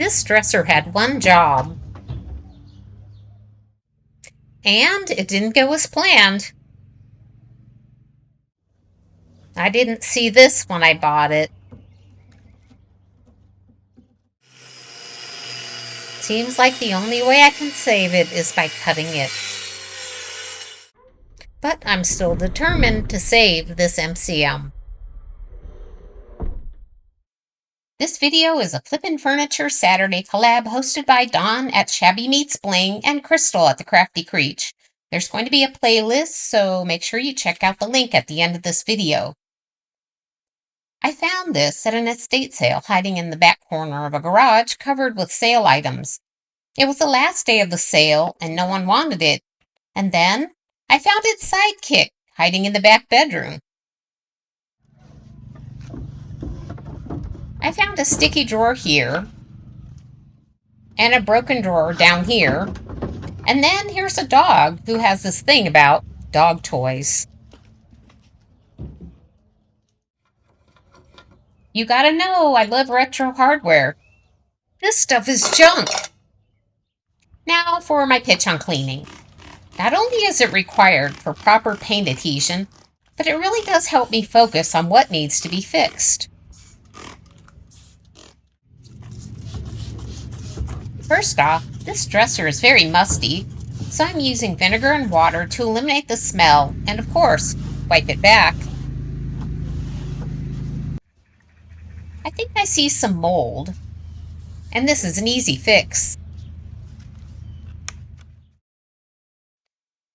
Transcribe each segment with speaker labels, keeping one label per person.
Speaker 1: This dresser had one job, and it didn't go as planned. I didn't see this when I bought it. Seems like the only way I can save it is by cutting it. But I'm still determined to save this MCM. This video is a Flippin' Furniture Saturday collab hosted by Dawn at Shabby Meets Bling and Crystal at the Crafty Creech. There's going to be a playlist, so make sure you check out the link at the end of this video. I found this at an estate sale hiding in the back corner of a garage covered with sale items. It was the last day of the sale and no one wanted it. And then I found its sidekick hiding in the back bedroom. I found a sticky drawer here and a broken drawer down here. And then here's a dog who has this thing about dog toys. You gotta know, I love retro hardware. This stuff is junk. Now for my pitch on cleaning. Not only is it required for proper paint adhesion, but it really does help me focus on what needs to be fixed. First off, this dresser is very musty, so I'm using vinegar and water to eliminate the smell and, of course, wipe it back. I think I see some mold, and this is an easy fix.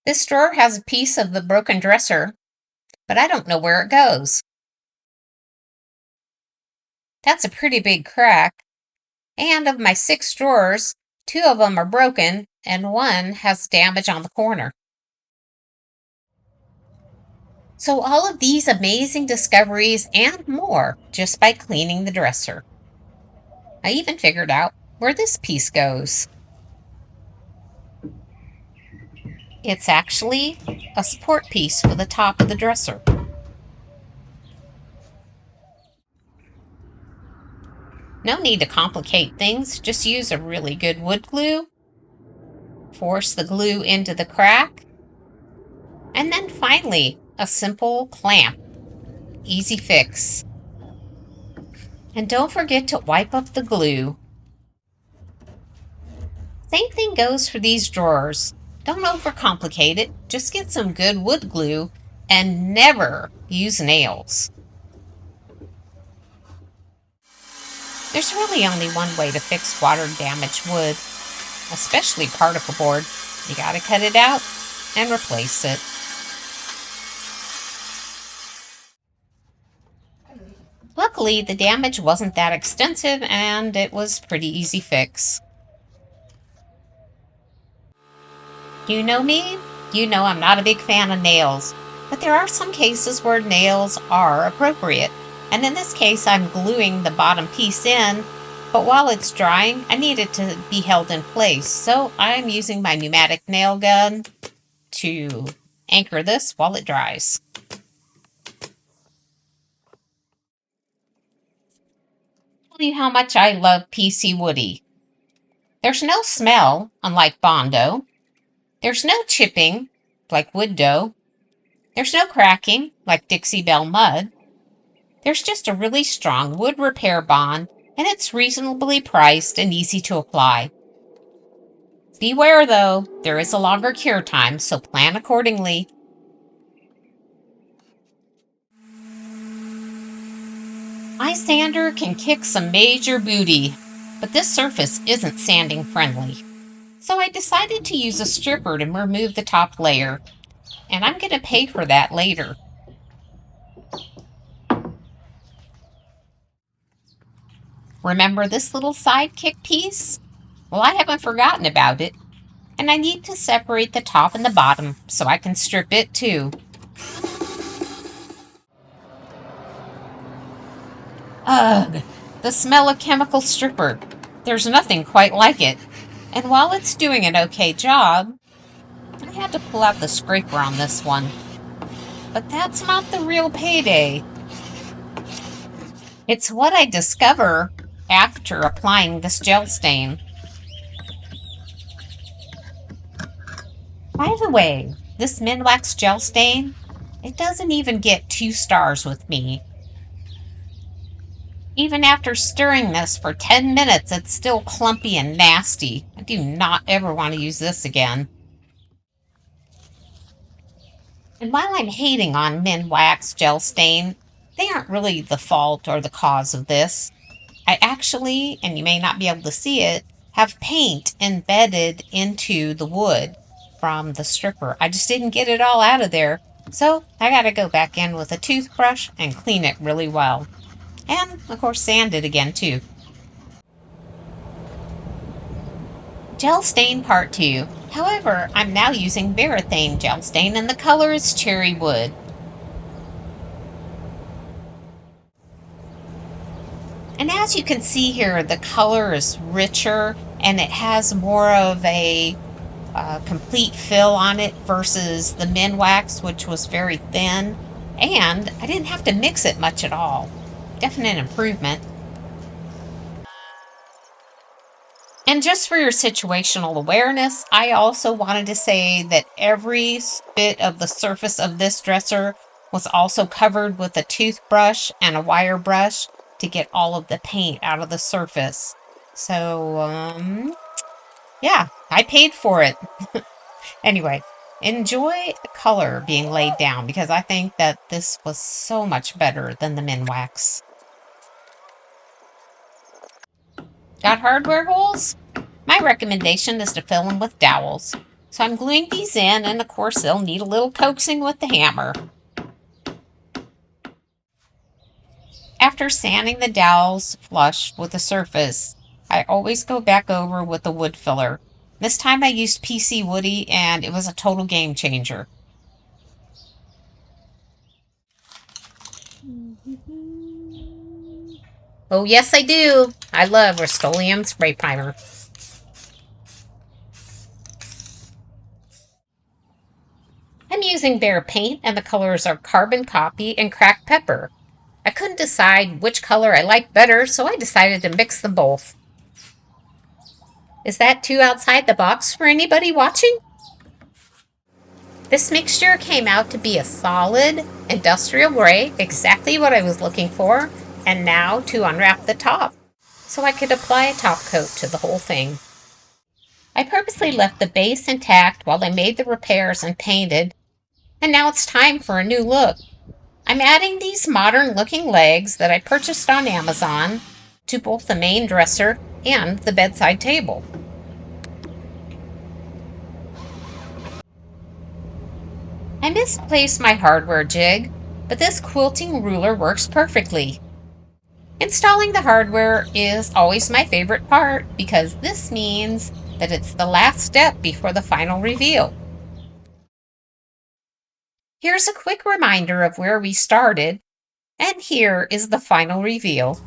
Speaker 1: This drawer has a piece of the broken dresser, but I don't know where it goes. That's a pretty big crack, and of my 6 drawers, 2 of them are broken, and 1 has damage on the corner. So all of these amazing discoveries and more just by cleaning the dresser. I even figured out where this piece goes. It's actually a support piece for the top of the dresser. No need to complicate things, just use a really good wood glue, force the glue into the crack, and then finally a simple clamp. Easy fix. And don't forget to wipe up the glue. Same thing goes for these drawers. Don't overcomplicate it, just get some good wood glue and never use nails. There's really only one way to fix water-damaged wood, especially particle board. You gotta cut it out and replace it. Luckily, the damage wasn't that extensive and it was pretty easy fix. You know me? You know I'm not a big fan of nails, but there are some cases where nails are appropriate. And in this case, I'm gluing the bottom piece in, but while it's drying, I need it to be held in place. So I'm using my pneumatic nail gun to anchor this while it dries. Tell you how much I love PC Woody. There's no smell, unlike Bondo. There's no chipping, like wood dough. There's no cracking, like Dixie Belle mud. There's just a really strong wood repair bond, and it's reasonably priced and easy to apply. Beware though, there is a longer cure time, so plan accordingly. My sander can kick some major booty, but this surface isn't sanding friendly. So I decided to use a stripper to remove the top layer, and I'm going to pay for that later. Remember this little sidekick piece? Well, I haven't forgotten about it, and I need to separate the top and the bottom so I can strip it too. Ugh, the smell of chemical stripper. There's nothing quite like it. And while it's doing an okay job, I had to pull out the scraper on this one. But that's not the real payday. It's what I discover after applying this gel stain. By the way, this Minwax gel stain, it doesn't even get 2 stars with me. Even after stirring this for 10 minutes, it's still clumpy and nasty. I do not ever want to use this again. And while I'm hating on Minwax gel stain, they aren't really the fault or the cause of this. I actually, and you may not be able to see it, have paint embedded into the wood from the stripper. I just didn't get it all out of there, so I gotta go back in with a toothbrush and clean it really well. And, of course, sand it again, too. Gel stain part 2. However, I'm now using Varathane gel stain, and the color is cherry wood. And as you can see here, the color is richer, and it has more of a complete fill on it versus the Minwax, which was very thin. And I didn't have to mix it much at all. Definite improvement. And just for your situational awareness, I also wanted to say that every bit of the surface of this dresser was also covered with a toothbrush and a wire brush to get all of the paint out of the surface. So, yeah, I paid for it. Anyway, enjoy the color being laid down, because I think that this was so much better than the Minwax. Got hardware holes? My recommendation is to fill them with dowels. So I'm gluing these in, and of course they'll need a little coaxing with the hammer. After sanding the dowels flush with the surface, I always go back over with a wood filler. This time I used PC Woody, and it was a total game changer. Oh yes, I do. I love Rust-Oleum spray primer. I'm using Behr paint, and the colors are Carbon Copy and Cracked Pepper. I couldn't decide which color I liked better, so I decided to mix them both. Is that too outside the box for anybody watching? This mixture came out to be a solid industrial gray, exactly what I was looking for. And now to unwrap the top, so I could apply a top coat to the whole thing. I purposely left the base intact while I made the repairs and painted, and now it's time for a new look. I'm adding these modern looking legs that I purchased on Amazon to both the main dresser and the bedside table. I misplaced my hardware jig, but this quilting ruler works perfectly. Installing the hardware is always my favorite part, because this means that it's the last step before the final reveal. Here's a quick reminder of where we started, and here is the final reveal.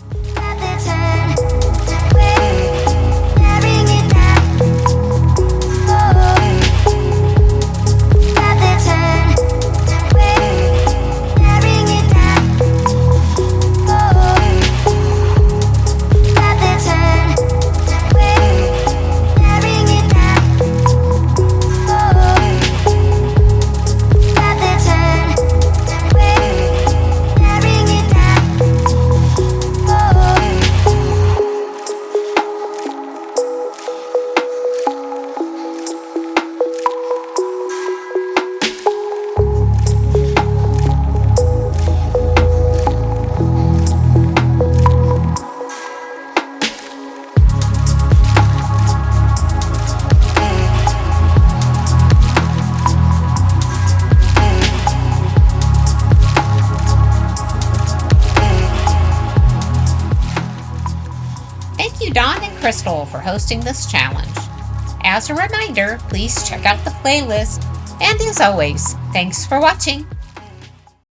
Speaker 1: Thank you, Dawn and Crystal, for hosting this challenge. As a reminder, please check out the playlist. And as always, thanks for watching.